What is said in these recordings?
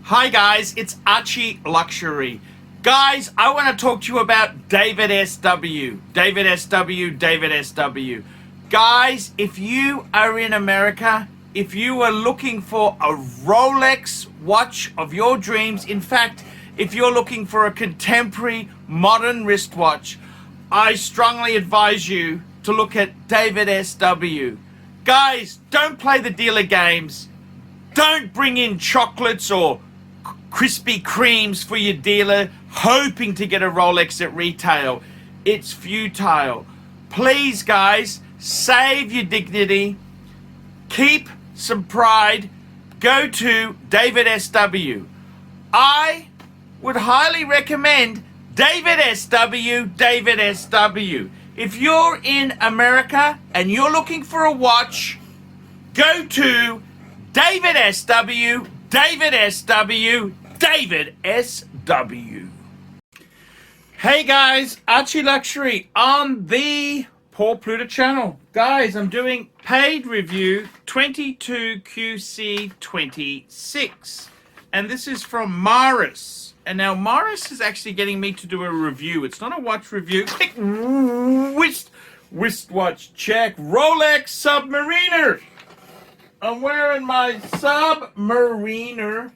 Hi guys, it's Archie Luxury. Guys, I want to talk to you about David SW. David SW, David SW. Guys, if you are in America, if you are looking for a Rolex watch of your dreams, in fact, if you're looking for a contemporary modern wristwatch, I strongly advise you to look at David SW. Guys, don't play the dealer games. Don't bring in chocolates or Krispy Kremes for your dealer hoping to get a Rolex at retail. It's futile. Please, guys, save your dignity. Keep some pride. Go to David SW. I would highly recommend David SW, David SW. If you're in America and you're looking for a watch, go to David SW, David SW, David SW. Hey guys, Archie Luxury on the Paul Pluta channel. Guys, I'm doing paid review 22QC26. And this is from Morris. And now Morris is actually getting me to do a review. It's not a watch review. Click wristwatch check. Rolex Submariner. I'm wearing my Submariner.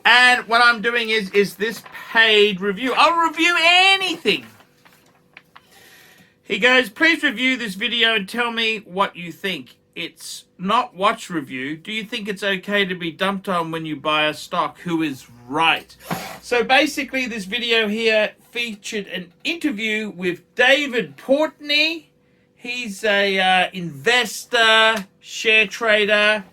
And what I'm doing is this paid review. I'll review anything. He goes, please review this video and tell me what you think. It's not watch review. Do you think it's okay to be dumped on when you buy a stock? Who is right? So basically this video here featured an interview with David Portney. He's a investor, share trader.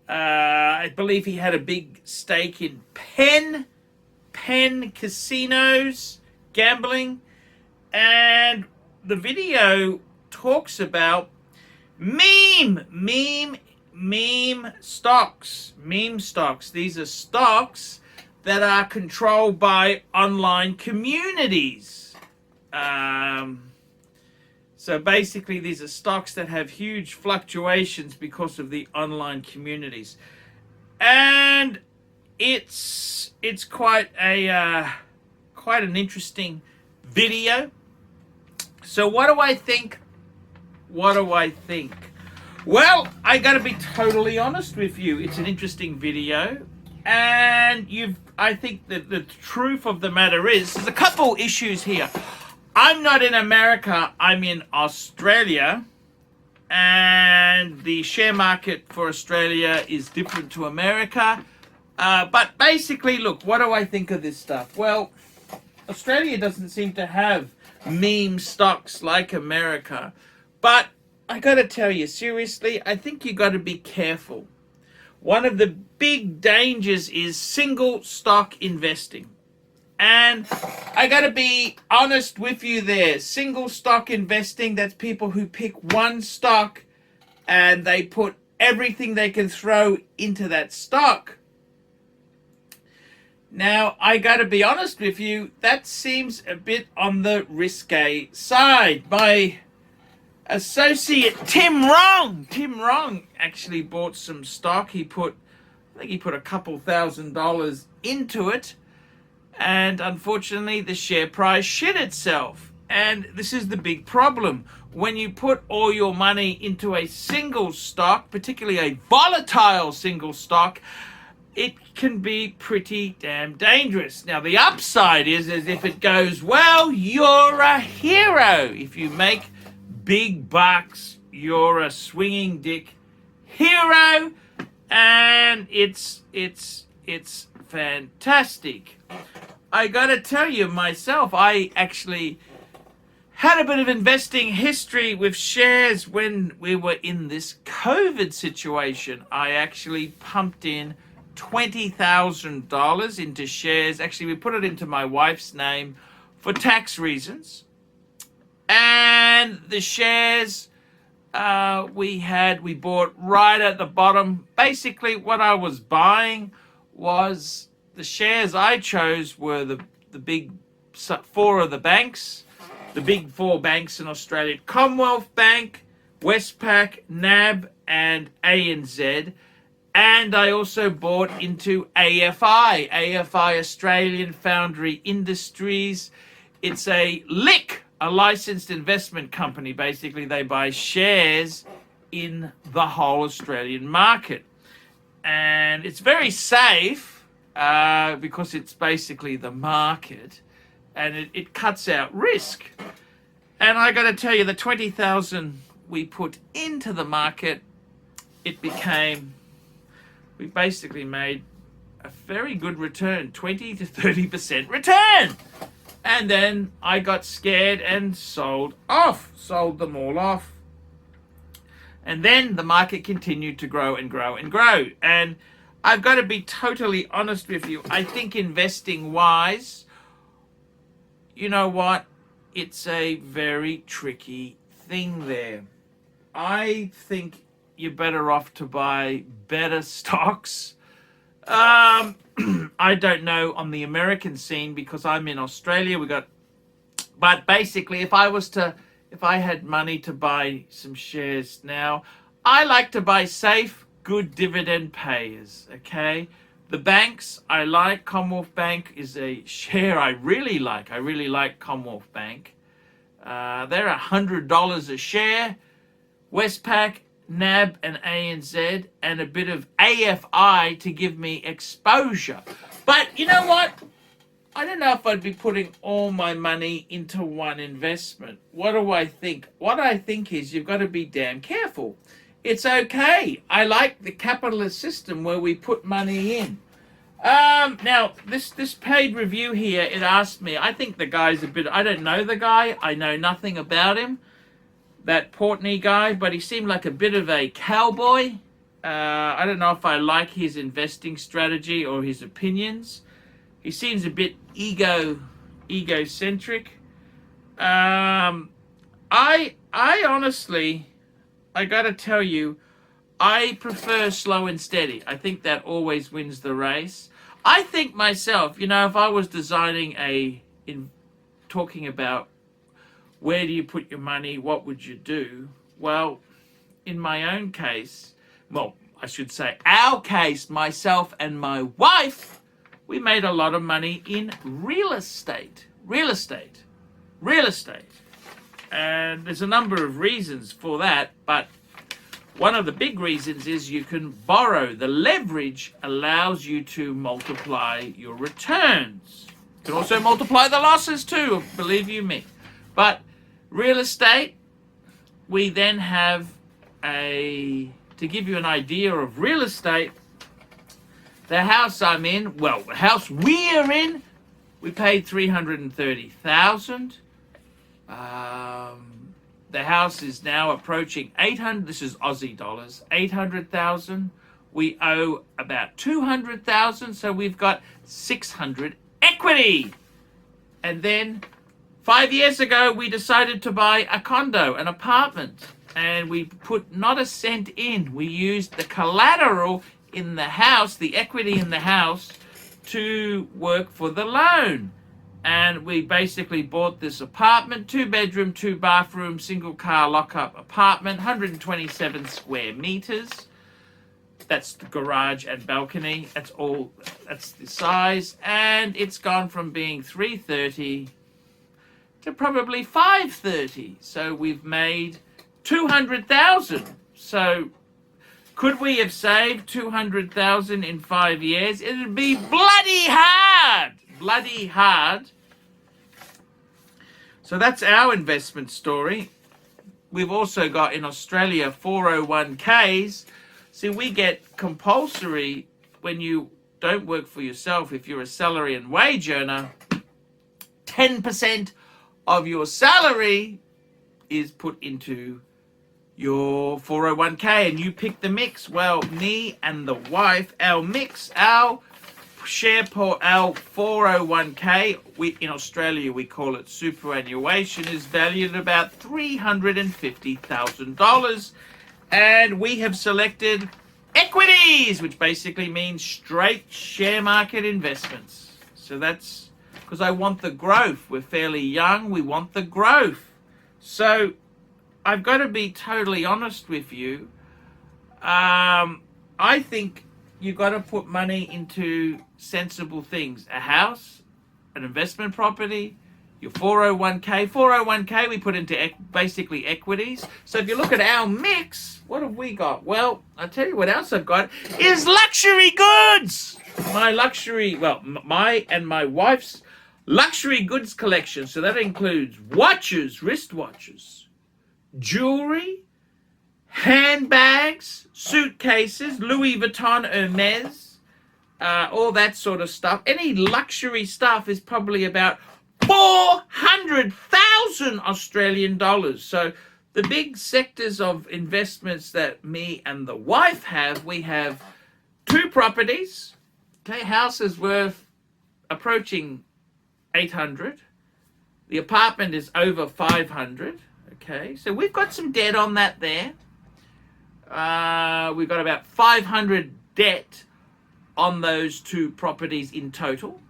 I believe he had a big stake in Penn casinos, gambling. And the video talks about meme stocks. Meme stocks. These are stocks that are controlled by online communities. So basically, these are stocks that have huge fluctuations because of the online communities, and it's quite an interesting video. So what do I think? Well, I got to be totally honest with you. It's an interesting video, and I think that the truth of the matter is there's a couple issues here. I'm not in America, I'm in Australia, and the share market for Australia is different to America. But basically, look, what do I think of this stuff? Well, Australia doesn't seem to have meme stocks like America. But I got to tell you, seriously, I think you got to be careful. One of the big dangers is single stock investing. And I got to be honest with you there. Single stock investing, that's people who pick one stock and they put everything they can throw into that stock. Now, I got to be honest with you, that seems a bit on the risque side. My associate, Tim Wrong actually bought some stock. I think he put a couple $1,000s into it. And unfortunately, the share price shit itself. And this is the big problem. When you put all your money into a single stock, particularly a volatile single stock, it can be pretty damn dangerous. Now, the upside is if it goes well, you're a hero. If you make big bucks, you're a swinging dick hero. And it's fantastic. I gotta tell you myself, I actually had a bit of investing history with shares when we were in this COVID situation. I actually pumped in $20,000 into shares. Actually, we put it into my wife's name for tax reasons. And the shares we bought right at the bottom. Basically, what I was buying was the shares I chose were the big four of the banks, the big four banks in Australia: Commonwealth Bank, Westpac, NAB, and ANZ. And I also bought into AFI, Australian Foundry Industries. It's a LIC, a licensed investment company. Basically, they buy shares in the whole Australian market. And it's very safe because it's basically the market, and it cuts out risk. And I got to tell you, the 20,000 we put into the market, we basically made a very good return, 20 to 30% return. And then I got scared and sold them all off. And then the market continued to grow and grow and grow. And I've got to be totally honest with you. I think investing wise, you know what? It's a very tricky thing there. I think you're better off to buy better stocks. I don't know on the American scene because I'm in Australia. But basically, if I had money to buy some shares now, I like to buy safe, good dividend payers, okay? The banks I like. Commonwealth Bank is a share I really like. I really like Commonwealth Bank. They're $100 a share. Westpac, NAB and ANZ, and a bit of AFI to give me exposure. But you know what? I don't know if I'd be putting all my money into one investment. What do I think? What I think is you've got to be damn careful. It's okay. I like the capitalist system where we put money in. Now, this paid review here, it asked me, I think the guy's I don't know the guy. I know nothing about him. That Portney guy, but he seemed like a bit of a cowboy. I don't know if I like his investing strategy or his opinions. He seems a bit egocentric. I honestly, I gotta tell you, I prefer slow and steady. I think that always wins the race. I think myself, you know, if I was designing talking about where do you put your money, what would you do? Well, in my own case, well, I should say our case, myself and my wife, we made a lot of money in real estate. And there's a number of reasons for that, but one of the big reasons is you can borrow. The leverage allows you to multiply your returns. You can also multiply the losses too, believe you me. But real estate, we then have to give you an idea of real estate, the house I'm in, well, the house we're in, we paid $330,000. The house is now approaching 800. This is Aussie dollars, 800,000. We owe about 200,000, so we've got 600 equity. And then 5 years ago, we decided to buy a condo, an apartment, and we put not a cent in. We used the collateral in the house, the equity in the house, to work for the loan. And we basically bought this apartment, 2-bedroom, 2-bathroom, single car lockup apartment, 127 square meters. That's the garage and balcony. That's the size. And it's gone from being 330 to probably 530. So we've made 200,000. So could we have saved 200,000 in 5 years? It'd be bloody hard. Bloody hard. So that's our investment story. We've also got in Australia 401ks. See, we get compulsory when you don't work for yourself. If you're a salary and wage earner, 10% of your salary is put into your 401k, and you pick the mix. Well, me and the wife, our mix, our share for our 401k, in Australia we call it superannuation, is valued at about $350,000, and we have selected equities, which basically means straight share market investments. So that's because I want the growth. We're fairly young, we want the growth. So I've got to be totally honest with you. I I think you got to put money into sensible things. A house, an investment property, your 401k. 401k we put into basically equities. So if you look at our mix, what have we got? Well, I'll tell you what else I've got is luxury goods. My luxury, well, my and my wife's luxury goods collection. So that includes watches, wristwatches, jewelry, handbags, suitcases, Louis Vuitton, Hermes, all that sort of stuff. Any luxury stuff is probably about 400,000 Australian dollars. So the big sectors of investments that me and the wife have, we have 2 properties. Okay, house is worth approaching 800. The apartment is over 500. Okay, so we've got some debt on that there. We've got about 500 debt on those 2 properties in total.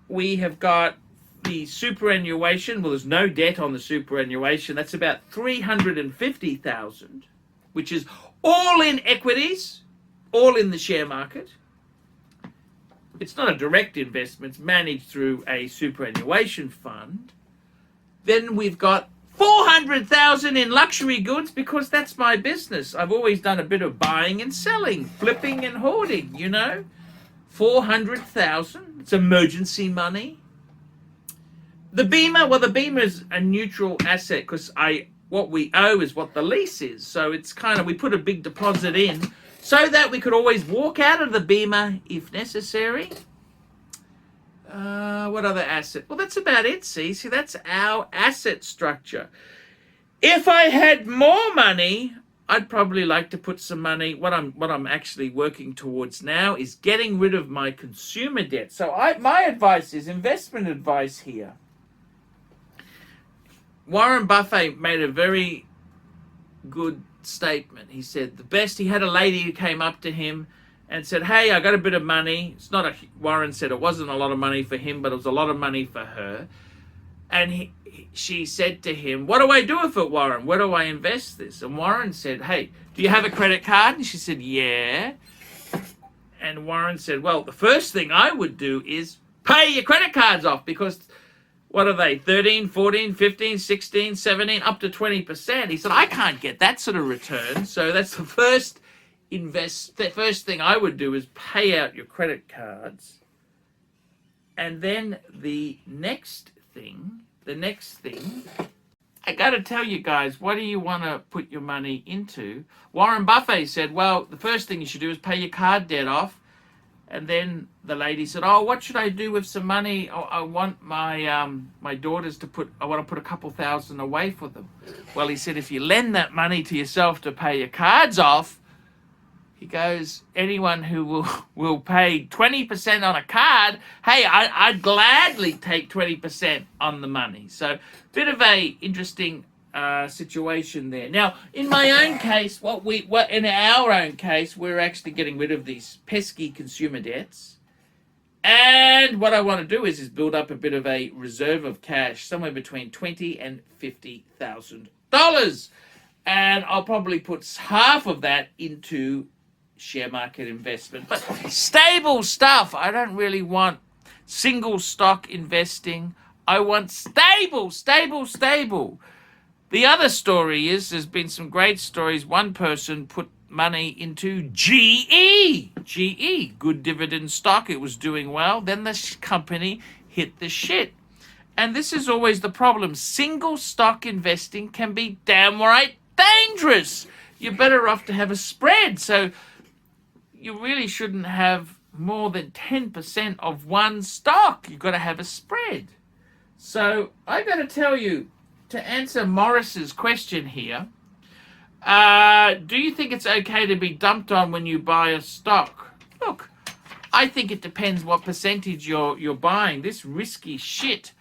We have got the superannuation. Well, there's no debt on the superannuation. That's about 350,000, which is all in equities, all in the share market. It's not a direct investment. It's managed through a superannuation fund. Then we've got 400,000 in luxury goods because that's my business. I've always done a bit of buying and selling, flipping and hoarding, 400,000. It's emergency money. The Beamer, well, the Beamer is a neutral asset because what we owe is what the lease is. So it's kind of, we put a big deposit in so that we could always walk out of the Beamer if necessary. What other asset? Well, that's about it, see, that's our asset structure. If I had more money, I'd probably like to put some money. What I'm actually working towards now is getting rid of my consumer debt. So my advice is investment advice here. Warren Buffett made a very good statement. He said he had a lady who came up to him and said, hey, I got a bit of money. Warren said it wasn't a lot of money for him, but it was a lot of money for her. And she said to him, what do I do with it, Warren? Where do I invest this? And Warren said, hey, do you have a credit card? And she said, yeah. And Warren said, well, the first thing I would do is pay your credit cards off because what are they, 13, 14, 15, 16, 17, up to 20%. He said, I can't get that sort of return. So that's the first thing I would do is pay out your credit cards. And then the next thing, I got to tell you guys, what do you want to put your money into? Warren Buffett said, well, the first thing you should do is pay your card debt off. And then the lady said, oh, what should I do with some money? Oh, I want my daughters I want to put a couple thousand away for them. Well, he said, if you lend that money to yourself to pay your cards off, he goes, anyone who will pay 20% on a card, hey, I'd gladly take 20% on the money. So bit of a interesting situation there. Now, in my own case, in our own case, we're actually getting rid of these pesky consumer debts. And what I want to do is build up a bit of a reserve of cash, somewhere between $20,000 and $50,000. And I'll probably put half of that into share market investment. But stable stuff. I don't really want single stock investing. I want stable. The other story is, there's been some great stories. One person put money into GE, good dividend stock. It was doing well. Then the company hit the shit. And this is always the problem. Single stock investing can be downright dangerous. You're better off to have a spread. So you really shouldn't have more than 10% of one stock. You've got to have a spread. So I got to tell you, to answer Morris's question here, do you think it's okay to be dumped on when you buy a stock? Look, I think it depends what percentage you're buying. This risky shit,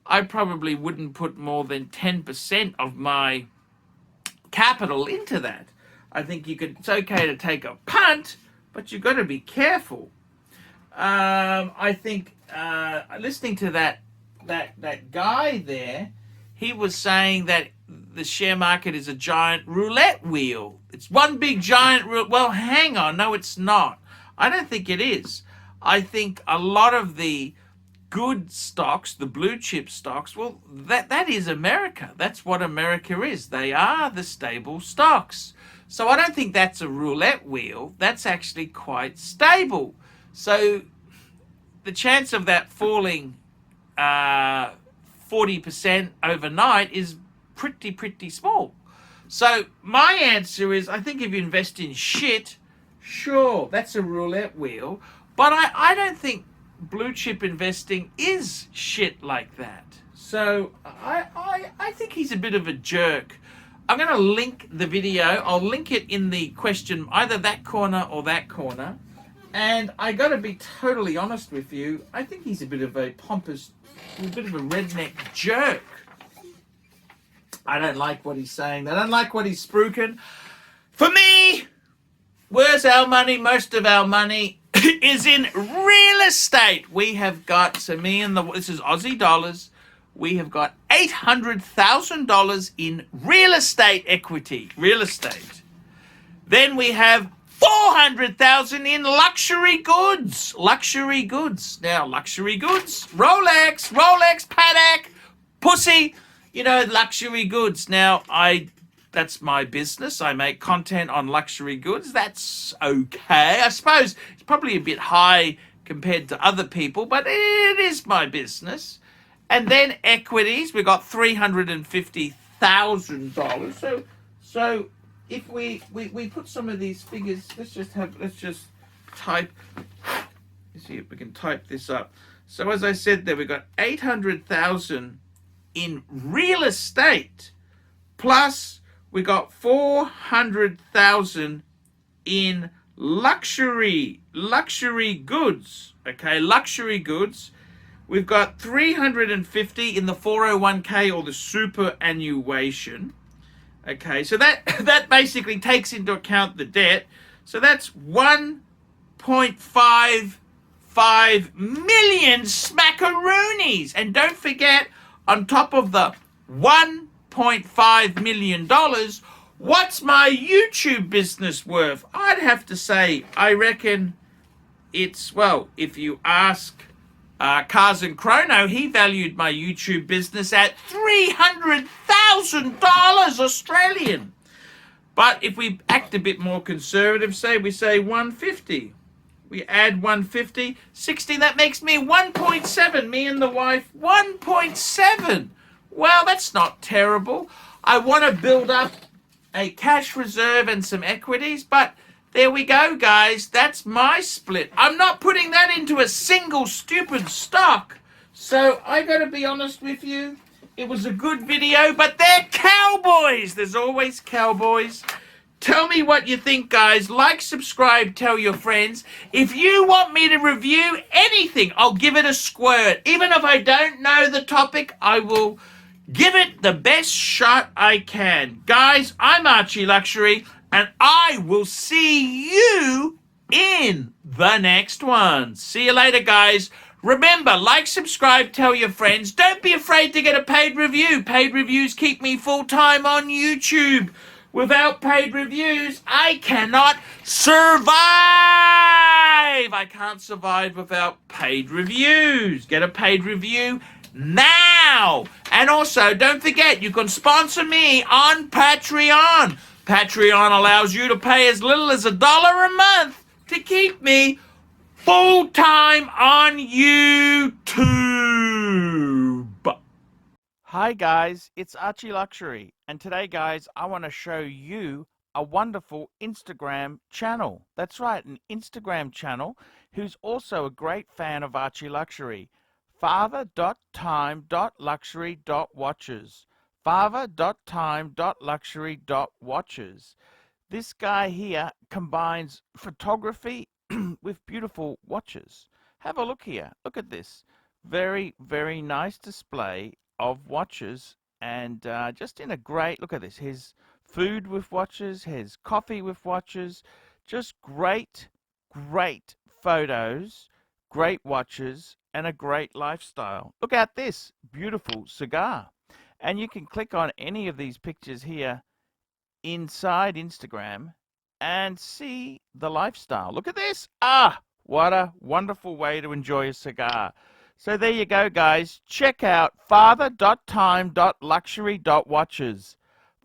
I probably wouldn't put more than 10% of my capital into that. I think it's okay to take a punt, but you've got to be careful. I think listening to that guy there, he was saying that the share market is a giant roulette wheel. It's one big giant well, hang on. No, it's not. I don't think it is. I think a lot of the good stocks, the blue chip stocks, well, that is America. That's what America is. They are the stable stocks. So I don't think that's a roulette wheel. That's actually quite stable. So the chance of that falling 40% overnight is pretty small. So my answer is, I think if you invest in shit, sure, that's a roulette wheel. But I don't think blue chip investing is shit like that. So I think he's a bit of a jerk. I'm going to link the video. I'll link it in the question, either that corner or that corner. And I got to be totally honest with you. I think he's a bit of a pompous, a bit of a redneck jerk. I don't like what he's saying. I don't like what he's spruiking. For me, where's our money? Most of our money is in real estate. We have got, so me and this is Aussie dollars, we have got $800,000 in real estate equity, real estate. Then we have 400,000 in luxury goods, Now, luxury goods, Rolex, Patek, pussy, luxury goods. Now, that's my business. I make content on luxury goods. That's okay. I suppose it's probably a bit high compared to other people, but it is my business. And then equities, we got $350,000. So if we put some of these figures, let's just type. Let's see if we can type this up. So as I said there, we got 800,000 in real estate, plus we got 400,000 in luxury goods. Okay, luxury goods. We've got 350 in the 401k or the superannuation. Okay, so that basically takes into account the debt. So that's 1.55 million smackaroonies. And don't forget, on top of the $1.5 million, what's my YouTube business worth? I'd have to say, I reckon it's, well, if you ask Cars and Chrono, he valued my YouTube business at $300,000 Australian. But if we act a bit more conservative, we say 150. We add 150, 60, that makes me 1.7, me and the wife, 1.7. Well, that's not terrible. I want to build up a cash reserve and some equities, but there we go, guys. That's my split. I'm not putting that into a single stupid stock. So I got to be honest with you. It was a good video, but they're cowboys. There's always cowboys. Tell me what you think, guys. Like, subscribe, tell your friends. If you want me to review anything, I'll give it a squirt. Even if I don't know the topic, I will give it the best shot I can. Guys, I'm Archie Luxury, and I will see you in the next one. See you later, guys. Remember, like, subscribe, tell your friends. Don't be afraid to get a paid review. Paid reviews keep me full-time on YouTube. Without paid reviews, I cannot survive. I can't survive without paid reviews. Get a paid review now. And also, don't forget, you can sponsor me on Patreon. Patreon allows you to pay as little as $1 a month to keep me full-time on YouTube. Hi guys, it's Archie Luxury, and today guys I want to show you a wonderful Instagram channel. That's right, an Instagram channel who's also a great fan of Archie Luxury. father.time.luxury.watches. father.time.luxury.watches. This guy here combines photography with beautiful watches. Have a look here. Look at this. Very, very nice display of watches, and just in a great, look at this, his food with watches, his coffee with watches, just great photos, great watches, and a great lifestyle. Look at this beautiful cigar. And you can click on any of these pictures here inside Instagram and see the lifestyle. Look at this. Ah, what a wonderful way to enjoy a cigar. So there you go, guys. Check out father.time.luxury.watches.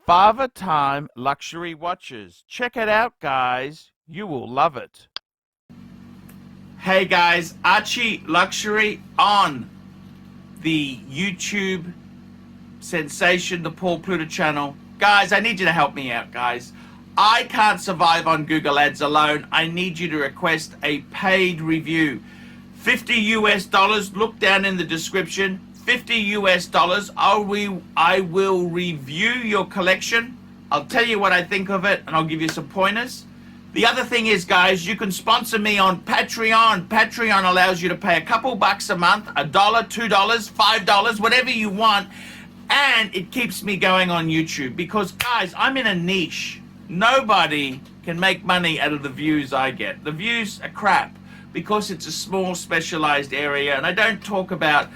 Father Time Luxury Watches. Check it out, guys. You will love it. Hey, guys. Archie Luxury on the YouTube sensation, the Paul Pluta channel. Guys, I need you to help me out, guys. I can't survive on Google Ads alone. I need you to request a paid review. $50 US. Look down in the description. $50 US. I will review your collection. I'll tell you what I think of it, and I'll give you some pointers. The other thing is, guys, you can sponsor me on Patreon. Patreon allows you to pay a couple bucks a month, $1, $2, $5, whatever you want, and it keeps me going on YouTube because, guys, I'm in a niche. Nobody can make money out of the views I get. The views are crap because it's a small specialized area, and I don't talk about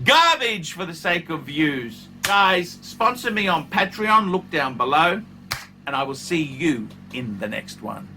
garbage for the sake of views. Guys, sponsor me on Patreon. Look down below, and I will see you in the next one.